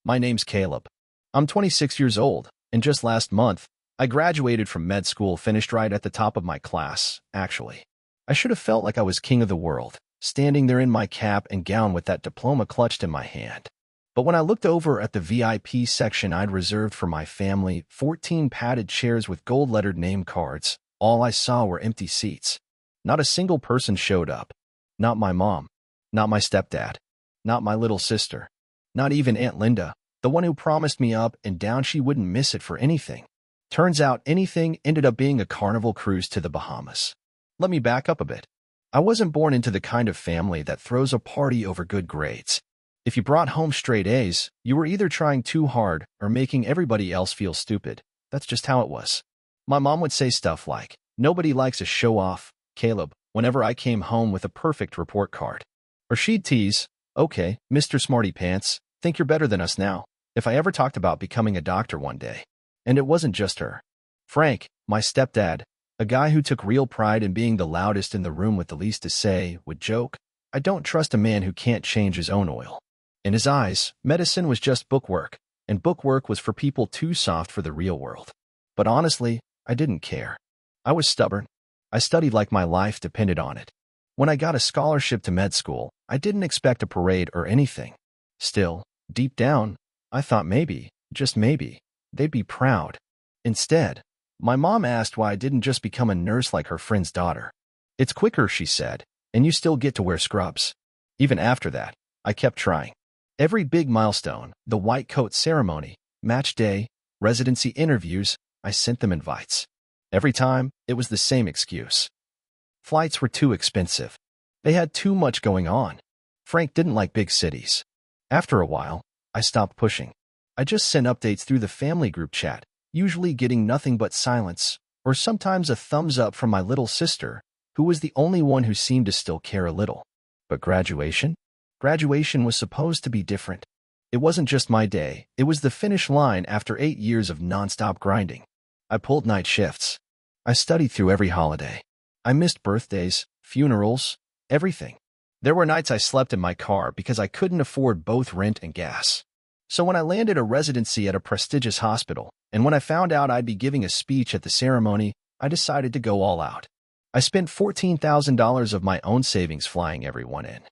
My name's Caleb. I'm 26 years old, and just last month, I graduated from med school, finished right at the top of my class, actually. I should have felt like I was king of the world, standing there in my cap and gown with that diploma clutched in my hand. But when I looked over at the VIP section I'd reserved for my family, 14 padded chairs with gold-lettered name cards, all I saw were empty seats. Not a single person showed up. Not my mom. Not my stepdad. Not my little sister. Not even Aunt Linda, the one who promised me up and down she wouldn't miss it for anything. Turns out anything ended up being a carnival cruise to the Bahamas. Let me back up a bit. I wasn't born into the kind of family that throws a party over good grades. If you brought home straight A's, you were either trying too hard or making everybody else feel stupid. That's just how it was. My mom would say stuff like, "Nobody likes a show-off, Caleb," whenever I came home with a perfect report card. Or she'd tease, "Okay, Mr. Smarty Pants, think you're better than us now," if I ever talked about becoming a doctor one day. And it wasn't just her. Frank, my stepdad, a guy who took real pride in being the loudest in the room with the least to say, would joke, "I don't trust a man who can't change his own oil." In his eyes, medicine was just bookwork, and bookwork was for people too soft for the real world. But honestly, I didn't care. I was stubborn. I studied like my life depended on it. When I got a scholarship to med school, I didn't expect a parade or anything. Still, deep down, I thought maybe, just maybe, they'd be proud. Instead, my mom asked why I didn't just become a nurse like her friend's daughter. "It's quicker," she said, "and you still get to wear scrubs." Even after that, I kept trying. Every big milestone, the white coat ceremony, match day, residency interviews, I sent them invites. Every time, it was the same excuse. Flights were too expensive. They had too much going on. Frank didn't like big cities. After a while, I stopped pushing. I just sent updates through the family group chat, usually getting nothing but silence, or sometimes a thumbs up from my little sister, who was the only one who seemed to still care a little. But graduation? Graduation was supposed to be different. It wasn't just my day, it was the finish line after 8 years of nonstop grinding. I pulled night shifts. I studied through every holiday. I missed birthdays, funerals, everything. There were nights I slept in my car because I couldn't afford both rent and gas. So when I landed a residency at a prestigious hospital, and when I found out I'd be giving a speech at the ceremony, I decided to go all out. I spent $14,000 of my own savings flying everyone in.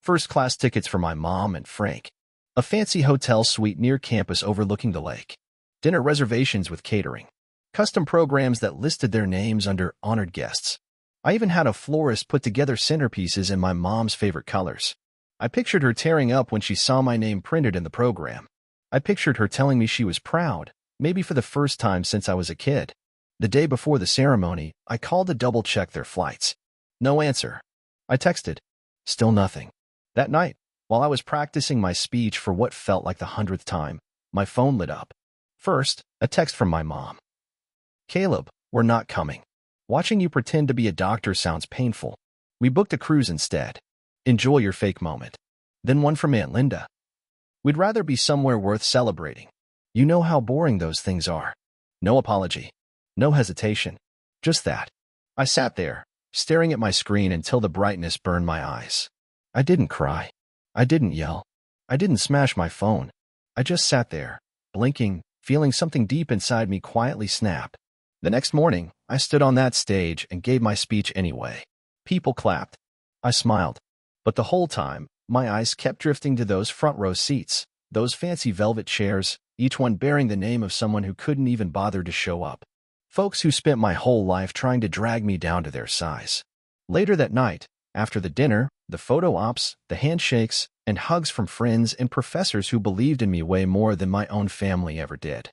First-class tickets for my mom and Frank. A fancy hotel suite near campus overlooking the lake. Dinner reservations with catering. Custom programs that listed their names under honored guests. I even had a florist put together centerpieces in my mom's favorite colors. I pictured her tearing up when she saw my name printed in the program. I pictured her telling me she was proud, maybe for the first time since I was a kid. The day before the ceremony, I called to double-check their flights. No answer. I texted. Still nothing. That night, while I was practicing my speech for what felt like the 100th time, my phone lit up. First, a text from my mom. "Caleb, we're not coming. Watching you pretend to be a doctor sounds painful. We booked a cruise instead. Enjoy your fake moment." Then one from Aunt Linda. "We'd rather be somewhere worth celebrating. You know how boring those things are." No apology. No hesitation. Just that. I sat there, staring at my screen until the brightness burned my eyes. I didn't cry. I didn't yell. I didn't smash my phone. I just sat there, blinking, feeling something deep inside me quietly snap. The next morning, I stood on that stage and gave my speech anyway. People clapped. I smiled. But the whole time, my eyes kept drifting to those front row seats, those fancy velvet chairs, each one bearing the name of someone who couldn't even bother to show up. Folks who spent my whole life trying to drag me down to their size. Later that night, after the dinner, the photo ops, the handshakes, and hugs from friends and professors who believed in me way more than my own family ever did.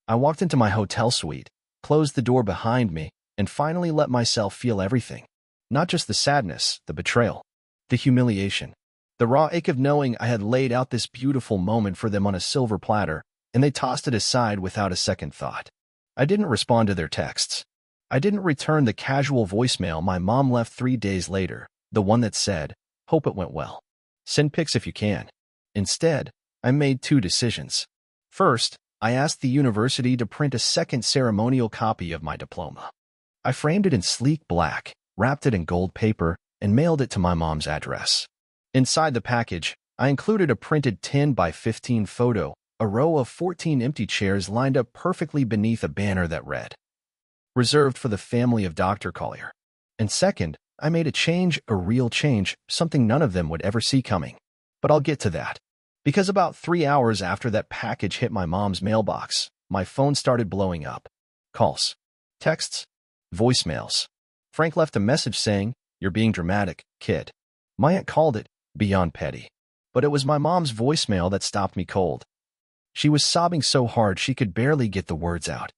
I walked into my hotel suite, closed the door behind me, and finally let myself feel everything. Not just the sadness, the betrayal, the humiliation, the raw ache of knowing I had laid out this beautiful moment for them on a silver platter, and they tossed it aside without a second thought. I didn't respond to their texts. I didn't return the casual voicemail my mom left 3 days later, the one that said, "Hope it went well. Send pics if you can." Instead, I made 2 decisions. First, I asked the university to print a second ceremonial copy of my diploma. I framed it in sleek black, wrapped it in gold paper, and mailed it to my mom's address. Inside the package, I included a printed 10 by 15 photo, A row of 14 empty chairs lined up perfectly beneath a banner that read, "Reserved for the family of Dr. Collier." And second, I made a change, a real change, something none of them would ever see coming. But I'll get to that. Because about 3 hours after that package hit my mom's mailbox, my phone started blowing up. Calls, texts, voicemails. Frank left a message saying, "You're being dramatic, kid." My aunt called it beyond petty. But it was my mom's voicemail that stopped me cold. She was sobbing so hard she could barely get the words out.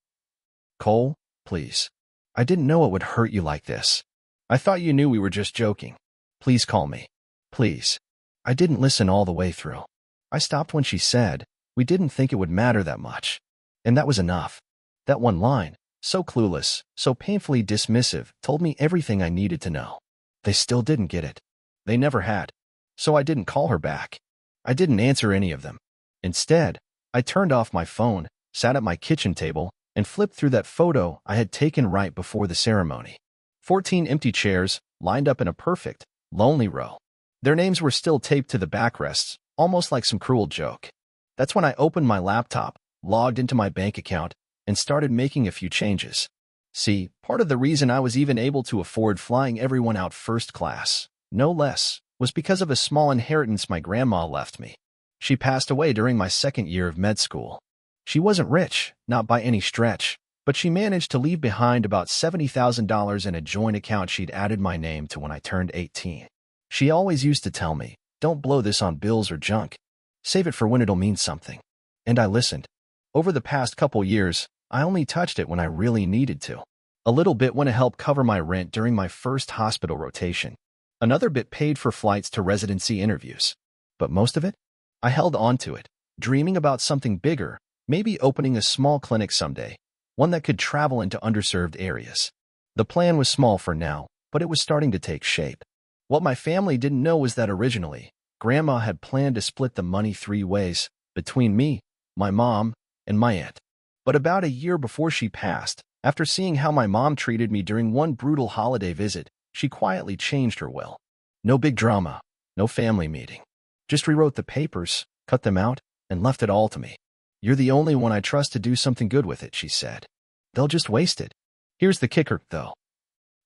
"Cole, please. I didn't know it would hurt you like this. I thought you knew we were just joking. Please call me. Please." I didn't listen all the way through. I stopped when she said, "We didn't think it would matter that much." And that was enough. That one line, so clueless, so painfully dismissive, told me everything I needed to know. They still didn't get it. They never had. So I didn't call her back. I didn't answer any of them. Instead, I turned off my phone, sat at my kitchen table, and flipped through that photo I had taken right before the ceremony. 14 empty chairs, lined up in a perfect, lonely row. Their names were still taped to the backrests, almost like some cruel joke. That's when I opened my laptop, logged into my bank account, and started making a few changes. See, part of the reason I was even able to afford flying everyone out first class, no less, was because of a small inheritance my grandma left me. She passed away during my second year of med school. She wasn't rich, not by any stretch, but she managed to leave behind about $70,000 in a joint account she'd added my name to when I turned 18. She always used to tell me, "Don't blow this on bills or junk. Save it for when it'll mean something." And I listened. Over the past couple years, I only touched it when I really needed to. A little bit went to help cover my rent during my first hospital rotation. Another bit paid for flights to residency interviews. But most of it? I held on to it, dreaming about something bigger, maybe opening a small clinic someday, one that could travel into underserved areas. The plan was small for now, but it was starting to take shape. What my family didn't know was that originally, Grandma had planned to split the money 3 ways, between me, my mom, and my aunt. But about a year before she passed, after seeing how my mom treated me during one brutal holiday visit, she quietly changed her will. No big drama, no family meeting. Just rewrote the papers, cut them out, and left it all to me. "You're the only one I trust to do something good with it," she said. "They'll just waste it." Here's the kicker, though.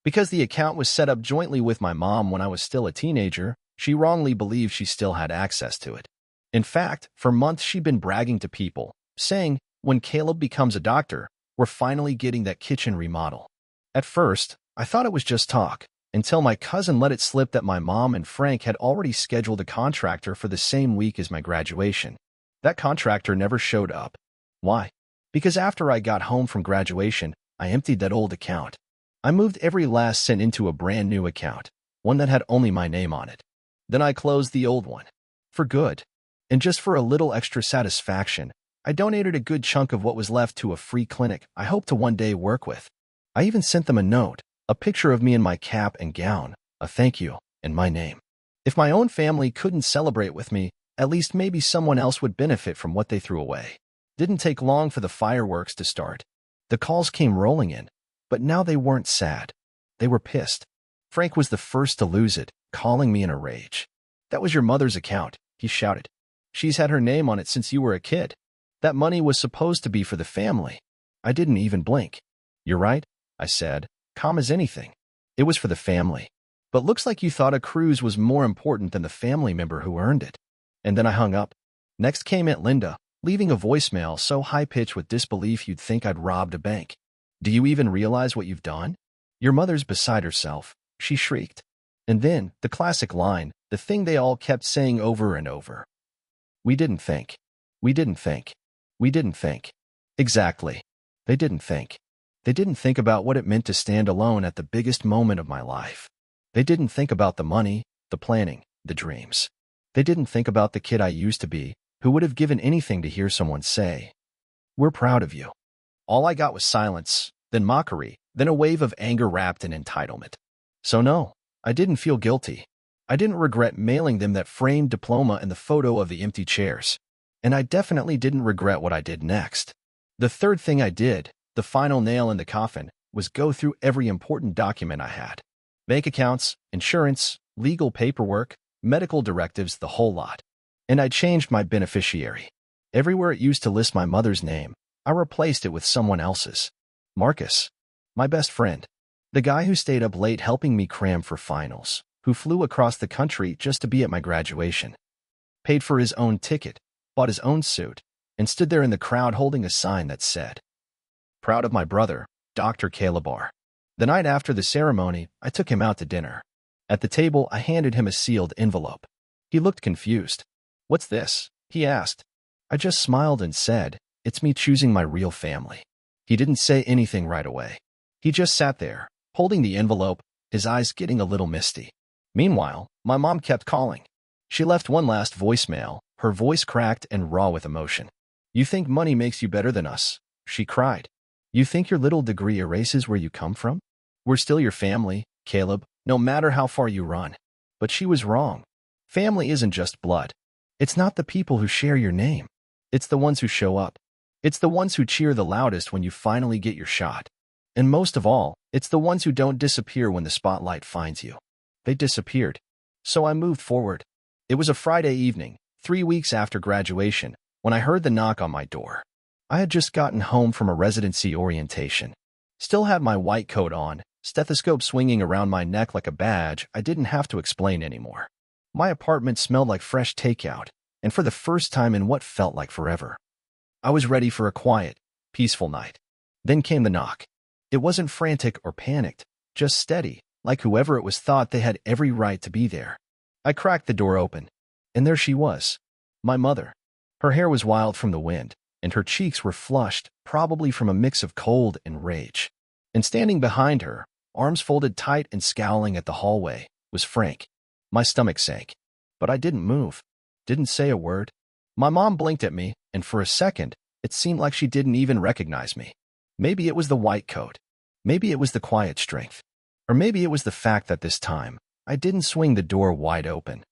Because the account was set up jointly with my mom when I was still a teenager, she wrongly believed she still had access to it. In fact, for months she'd been bragging to people, saying, "When Caleb becomes a doctor, we're finally getting that kitchen remodel." At first, I thought it was just talk, until my cousin let it slip that my mom and Frank had already scheduled a contractor for the same week as my graduation. That contractor never showed up. Why? Because after I got home from graduation, I emptied that old account. I moved every last cent into a brand new account, one that had only my name on it. Then I closed the old one. For good. And just for a little extra satisfaction, I donated a good chunk of what was left to a free clinic I hope to one day work with. I even sent them a note, a picture of me in my cap and gown, a thank you, and my name. If my own family couldn't celebrate with me, at least maybe someone else would benefit from what they threw away. Didn't take long for the fireworks to start. The calls came rolling in, but now they weren't sad. They were pissed. Frank was the first to lose it, calling me in a rage. "That was your mother's account," he shouted. "She's had her name on it since you were a kid. That money was supposed to be for the family." I didn't even blink. "You're right," I said, calm as anything. "It was for the family. But looks like you thought a cruise was more important than the family member who earned it." And then I hung up. Next came Aunt Linda, leaving a voicemail so high-pitched with disbelief you'd think I'd robbed a bank. "Do you even realize what you've done? Your mother's beside herself," she shrieked. And then, the classic line, the thing they all kept saying over and over. "We didn't think. We didn't think. We didn't think." Exactly. They didn't think. They didn't think about what it meant to stand alone at the biggest moment of my life. They didn't think about the money, the planning, the dreams. They didn't think about the kid I used to be, who would have given anything to hear someone say, "We're proud of you." All I got was silence, then mockery, then a wave of anger wrapped in entitlement. So no, I didn't feel guilty. I didn't regret mailing them that framed diploma and the photo of the empty chairs. And I definitely didn't regret what I did next. The third thing I did, the final nail in the coffin, was go through every important document I had. Bank accounts, insurance, legal paperwork, medical directives, the whole lot. And I changed my beneficiary. Everywhere it used to list my mother's name, I replaced it with someone else's. Marcus. My best friend. The guy who stayed up late helping me cram for finals, who flew across the country just to be at my graduation, paid for his own ticket, bought his own suit, and stood there in the crowd holding a sign that said, "Proud of my brother, Dr. Caleb R." The night after the ceremony, I took him out to dinner. At the table, I handed him a sealed envelope. He looked confused. "What's this?" he asked. I just smiled and said, "It's me choosing my real family." He didn't say anything right away. He just sat there, holding the envelope, his eyes getting a little misty. Meanwhile, my mom kept calling. She left one last voicemail, her voice cracked and raw with emotion. "You think money makes you better than us?" she cried. "You think your little degree erases where you come from? We're still your family, Caleb, no matter how far you run." But she was wrong. Family isn't just blood. It's not the people who share your name. It's the ones who show up. It's the ones who cheer the loudest when you finally get your shot. And most of all, it's the ones who don't disappear when the spotlight finds you. They disappeared. So I moved forward. It was a Friday evening, 3 weeks after graduation, when I heard the knock on my door. I had just gotten home from a residency orientation. Still had my white coat on, stethoscope swinging around my neck like a badge I didn't have to explain anymore. My apartment smelled like fresh takeout, and for the first time in what felt like forever, I was ready for a quiet, peaceful night. Then came the knock. It wasn't frantic or panicked, just steady, like whoever it was thought they had every right to be there. I cracked the door open, and there she was, my mother. Her hair was wild from the wind, and her cheeks were flushed, probably from a mix of cold and rage. And standing behind her, arms folded tight and scowling at the hallway, was Frank. My stomach sank, but I didn't move, didn't say a word. My mom blinked at me, and for a second, it seemed like she didn't even recognize me. Maybe it was the white coat. Maybe it was the quiet strength. Or maybe it was the fact that this time, I didn't swing the door wide open.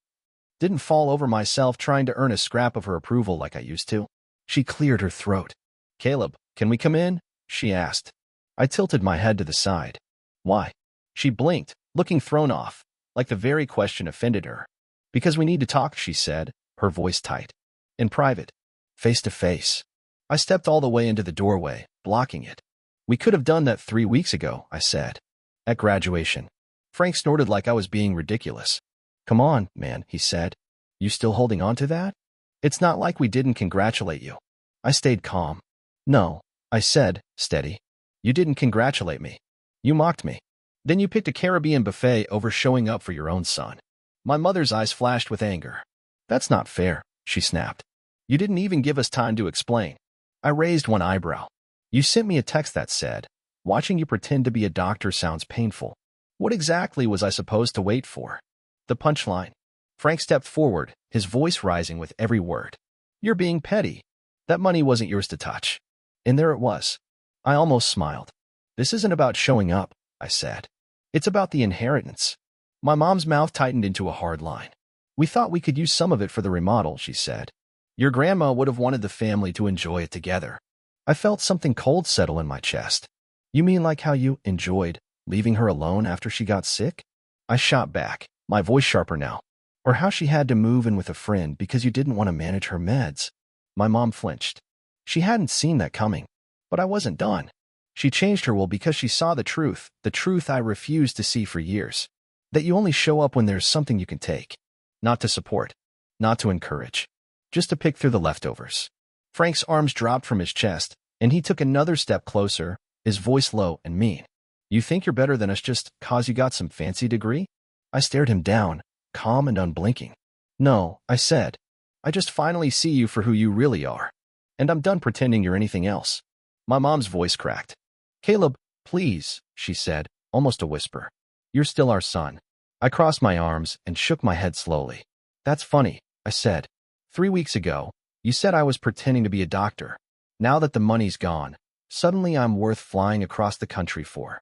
Didn't fall over myself trying to earn a scrap of her approval like I used to. She cleared her throat. "Caleb, can we come in?" she asked. I tilted my head to the side. "Why?" She blinked, looking thrown off, like the very question offended her. "Because we need to talk," she said, her voice tight. "In private. Face to face." I stepped all the way into the doorway, blocking it. "We could have done that 3 weeks ago," I said. "At graduation." Frank snorted like I was being ridiculous. "Come on, man," he said. "You still holding on to that? It's not like we didn't congratulate you." I stayed calm. "No," I said, steady. "You didn't congratulate me. You mocked me. Then you picked a Caribbean buffet over showing up for your own son." My mother's eyes flashed with anger. "That's not fair," she snapped. "You didn't even give us time to explain." I raised one eyebrow. "You sent me a text that said, 'Watching you pretend to be a doctor sounds painful.' What exactly was I supposed to wait for?" The punchline. Frank stepped forward, his voice rising with every word. "You're being petty. That money wasn't yours to touch." And there it was. I almost smiled. "This isn't about showing up," I said. "It's about the inheritance." My mom's mouth tightened into a hard line. "We thought we could use some of it for the remodel," she said. "Your grandma would have wanted the family to enjoy it together." I felt something cold settle in my chest. "You mean like how you enjoyed leaving her alone after she got sick?" I shot back, my voice sharper now. "Or how she had to move in with a friend because you didn't want to manage her meds." My mom flinched. She hadn't seen that coming. But I wasn't done. She changed her will because she saw the truth I refused to see for years. That you only show up when there's something you can take. Not to support. Not to encourage. Just to pick through the leftovers. Frank's arms dropped from his chest, and he took another step closer, his voice low and mean. "You think you're better than us just 'cause you got some fancy degree?" I stared him down, calm and unblinking. "No," I said. "I just finally see you for who you really are. And I'm done pretending you're anything else." My mom's voice cracked. "Caleb, please," she said, almost a whisper. "You're still our son." I crossed my arms and shook my head slowly. "That's funny," I said. 3 weeks ago, you said I was pretending to be a doctor. Now that the money's gone, suddenly I'm worth flying across the country for."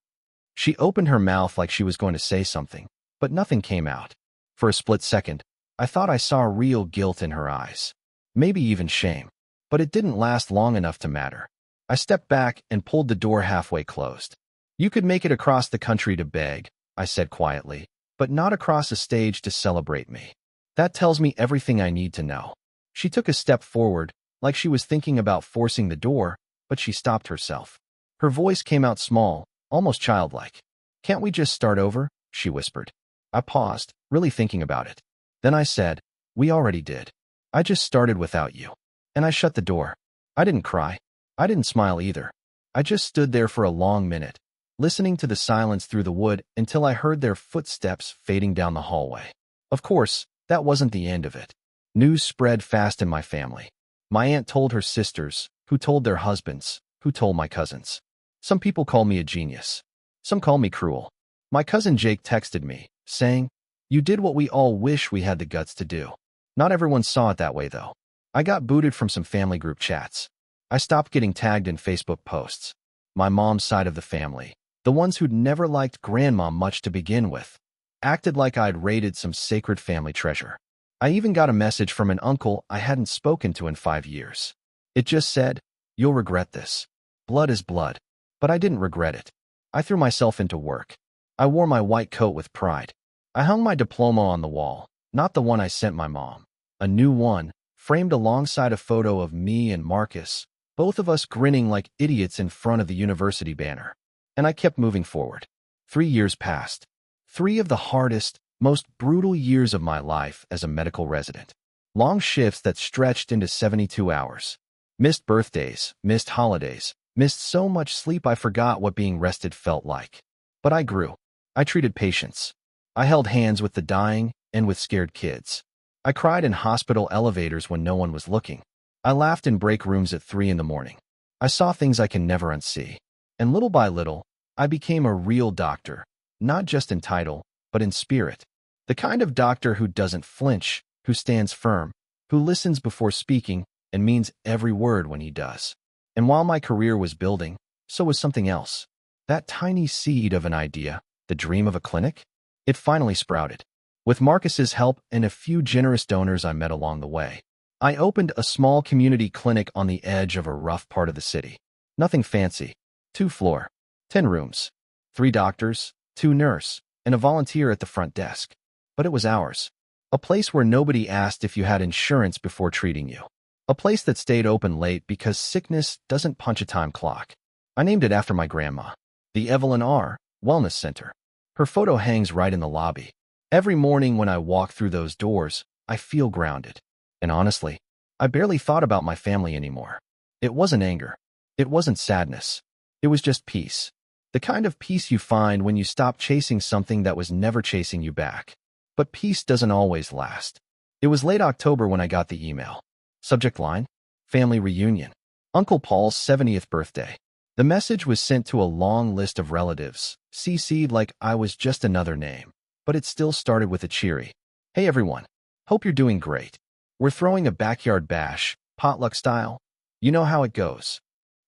She opened her mouth like she was going to say something, but nothing came out. For a split second, I thought I saw real guilt in her eyes. Maybe even shame. But it didn't last long enough to matter. I stepped back and pulled the door halfway closed. "You could make it across the country to beg," I said quietly, "but not across a stage to celebrate me. That tells me everything I need to know." She took a step forward, like she was thinking about forcing the door, but she stopped herself. Her voice came out small, almost childlike. "Can't we just start over?" she whispered. I paused, really thinking about it. Then I said, "We already did. I just started without you." And I shut the door. I didn't cry. I didn't smile either. I just stood there for a long minute, listening to the silence through the wood until I heard their footsteps fading down the hallway. Of course, that wasn't the end of it. News spread fast in my family. My aunt told her sisters, who told their husbands, who told my cousins. Some people call me a genius. Some call me cruel. My cousin Jake texted me, saying, "You did what we all wish we had the guts to do." Not everyone saw it that way, though. I got booted from some family group chats. I stopped getting tagged in Facebook posts. My mom's side of the family, the ones who'd never liked grandma much to begin with, acted like I'd raided some sacred family treasure. I even got a message from an uncle I hadn't spoken to in 5 years. It just said, "You'll regret this. Blood is blood." But I didn't regret it. I threw myself into work. I wore my white coat with pride. I hung my diploma on the wall, not the one I sent my mom. A new one, framed alongside a photo of me and Marcus, both of us grinning like idiots in front of the university banner. And I kept moving forward. 3 years passed. 3 of the hardest, most brutal years of my life as a medical resident. Long shifts that stretched into 72 hours. Missed birthdays, missed holidays, missed so much sleep I forgot what being rested felt like. But I grew. I treated patients. I held hands with the dying and with scared kids. I cried in hospital elevators when no one was looking. I laughed in break rooms at 3 in the morning. I saw things I can never unsee. And little by little, I became a real doctor, not just in title, but in spirit. The kind of doctor who doesn't flinch, who stands firm, who listens before speaking, and means every word when he does. And while my career was building, so was something else. That tiny seed of an idea, the dream of a clinic, it finally sprouted. With Marcus's help and a few generous donors I met along the way, I opened a small community clinic on the edge of a rough part of the city. Nothing fancy. 2-floor, 10 rooms, 3 doctors, 2 nurses, and a volunteer at the front desk. But it was ours. A place where nobody asked if you had insurance before treating you. A place that stayed open late because sickness doesn't punch a time clock. I named it after my grandma, the Evelyn R. Wellness Center. Her photo hangs right in the lobby. Every morning when I walk through those doors, I feel grounded. And honestly, I barely thought about my family anymore. It wasn't anger. It wasn't sadness. It was just peace. The kind of peace you find when you stop chasing something that was never chasing you back. But peace doesn't always last. It was late October when I got the email. Subject line, family reunion. Uncle Paul's 70th birthday. The message was sent to a long list of relatives, CC'd like I was just another name. But it still started with a cheery, "Hey everyone, hope you're doing great. We're throwing a backyard bash, potluck style. You know how it goes."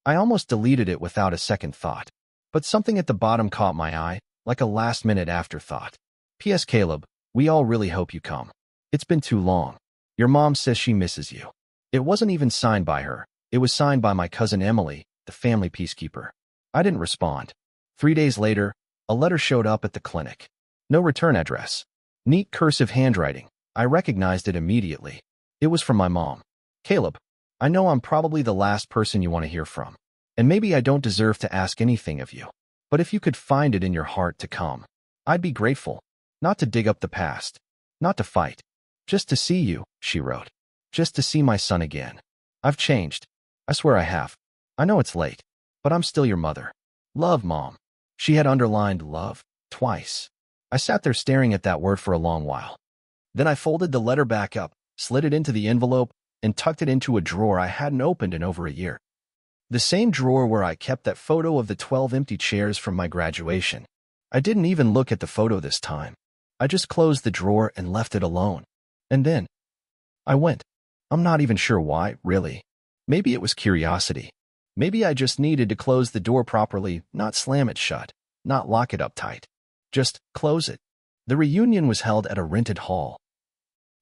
I almost deleted it without a second thought. But something at the bottom caught my eye, like a last-minute afterthought. "P.S. Caleb, we all really hope you come. It's been too long. Your mom says she misses you." It wasn't even signed by her. It was signed by my cousin Emily, the family peacekeeper. I didn't respond. 3 days later, a letter showed up at the clinic. No return address. Neat cursive handwriting. I recognized it immediately. It was from my mom. "Caleb, I know I'm probably the last person you want to hear from. And maybe I don't deserve to ask anything of you. But if you could find it in your heart to come, I'd be grateful. Not to dig up the past. Not to fight. Just to see you," she wrote. "Just to see my son again. I've changed. I swear I have. I know it's late, but I'm still your mother. Love, Mom." She had underlined love twice. I sat there staring at that word for a long while. Then I folded the letter back up, slid it into the envelope, and tucked it into a drawer I hadn't opened in over a year. The same drawer where I kept that photo of the 12 empty chairs from my graduation. I didn't even look at the photo this time. I just closed the drawer and left it alone. And then I went. I'm not even sure why, really. Maybe it was curiosity. Maybe I just needed to close the door properly, not slam it shut, not lock it up tight. Just close it. The reunion was held at a rented hall.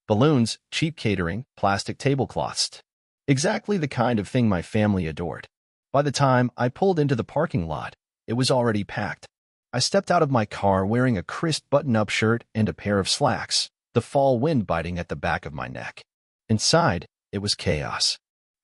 Balloons, cheap catering, plastic tablecloths. Exactly the kind of thing my family adored. By the time I pulled into the parking lot, it was already packed. I stepped out of my car wearing a crisp button-up shirt and a pair of slacks, the fall wind biting at the back of my neck. Inside, it was chaos.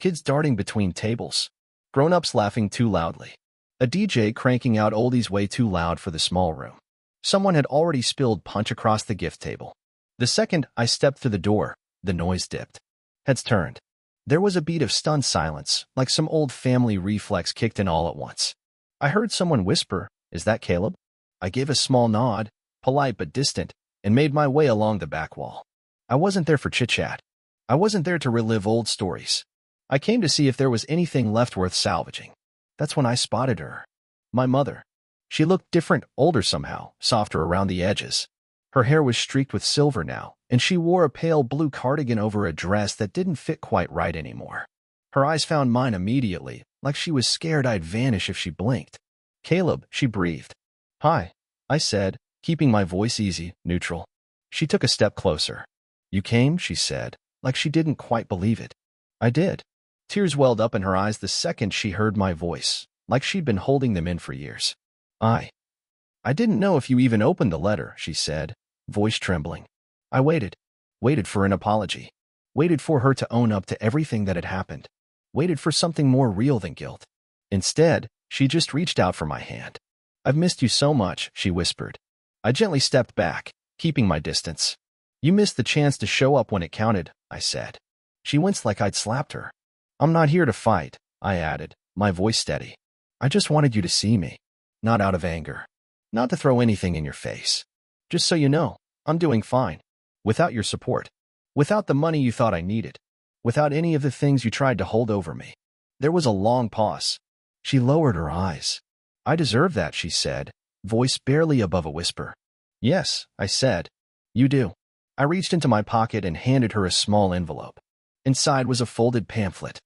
Kids darting between tables. Grown-ups laughing too loudly. A DJ cranking out oldies way too loud for the small room. Someone had already spilled punch across the gift table. The second I stepped through the door, the noise dipped. Heads turned. There was a beat of stunned silence, like some old family reflex kicked in all at once. I heard someone whisper, "Is that Caleb?" I gave a small nod, polite but distant, and made my way along the back wall. I wasn't there for chit-chat. I wasn't there to relive old stories. I came to see if there was anything left worth salvaging. That's when I spotted her. My mother. She looked different, older somehow, softer around the edges. Her hair was streaked with silver now, and she wore a pale blue cardigan over a dress that didn't fit quite right anymore. Her eyes found mine immediately, like she was scared I'd vanish if she blinked. "Caleb," she breathed. "Hi," I said, keeping my voice easy, neutral. She took a step closer. "You came," she said, like she didn't quite believe it. I did. Tears welled up in her eyes the second she heard my voice, like she'd been holding them in for years. I didn't know if you even opened the letter," she said, voice trembling. I waited for an apology, waited for her to own up to everything that had happened, waited for something more real than guilt. Instead, she just reached out for my hand. "I've missed you so much," she whispered. I gently stepped back, keeping my distance. "You missed the chance to show up when it counted," I said. She winced like I'd slapped her. "I'm not here to fight," I added, my voice steady. "I just wanted you to see me. Not out of anger. Not to throw anything in your face. Just so you know, I'm doing fine. Without your support. Without the money you thought I needed. Without any of the things you tried to hold over me." There was a long pause. She lowered her eyes. "I deserve that," she said, voice barely above a whisper. "Yes," I said. "You do." I reached into my pocket and handed her a small envelope. Inside was a folded pamphlet.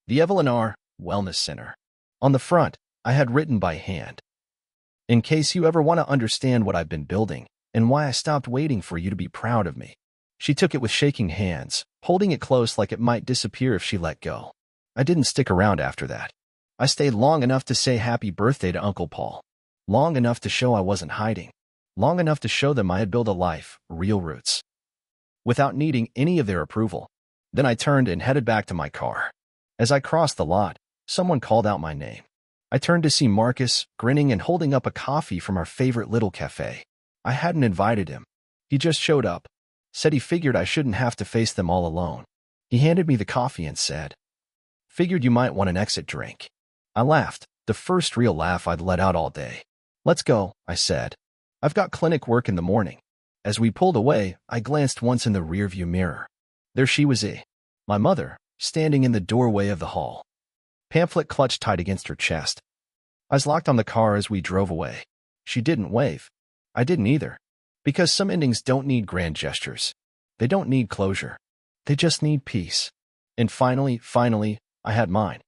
The Evelyn R. Wellness Center. On the front, I had written by hand, "In case you ever want to understand what I've been building and why I stopped waiting for you to be proud of me." She took it with shaking hands, holding it close like it might disappear if she let go. I didn't stick around after that. I stayed long enough to say happy birthday to Uncle Paul. Long enough to show I wasn't hiding. Long enough to show them I had built a life, real roots, without needing any of their approval. Then I turned and headed back to my car. As I crossed the lot, someone called out my name. I turned to see Marcus, grinning and holding up a coffee from our favorite little cafe. I hadn't invited him. He just showed up. Said he figured I shouldn't have to face them all alone. He handed me the coffee and said, "Figured you might want an exit drink." I laughed, the first real laugh I'd let out all day. "Let's go," I said. "I've got clinic work in the morning." As we pulled away, I glanced once in the rearview mirror. There she was, my mother, standing in the doorway of the hall. Pamphlet clutched tight against her chest. Eyes locked on the car as we drove away. She didn't wave. I didn't either. Because some endings don't need grand gestures. They don't need closure. They just need peace. And finally, I had mine.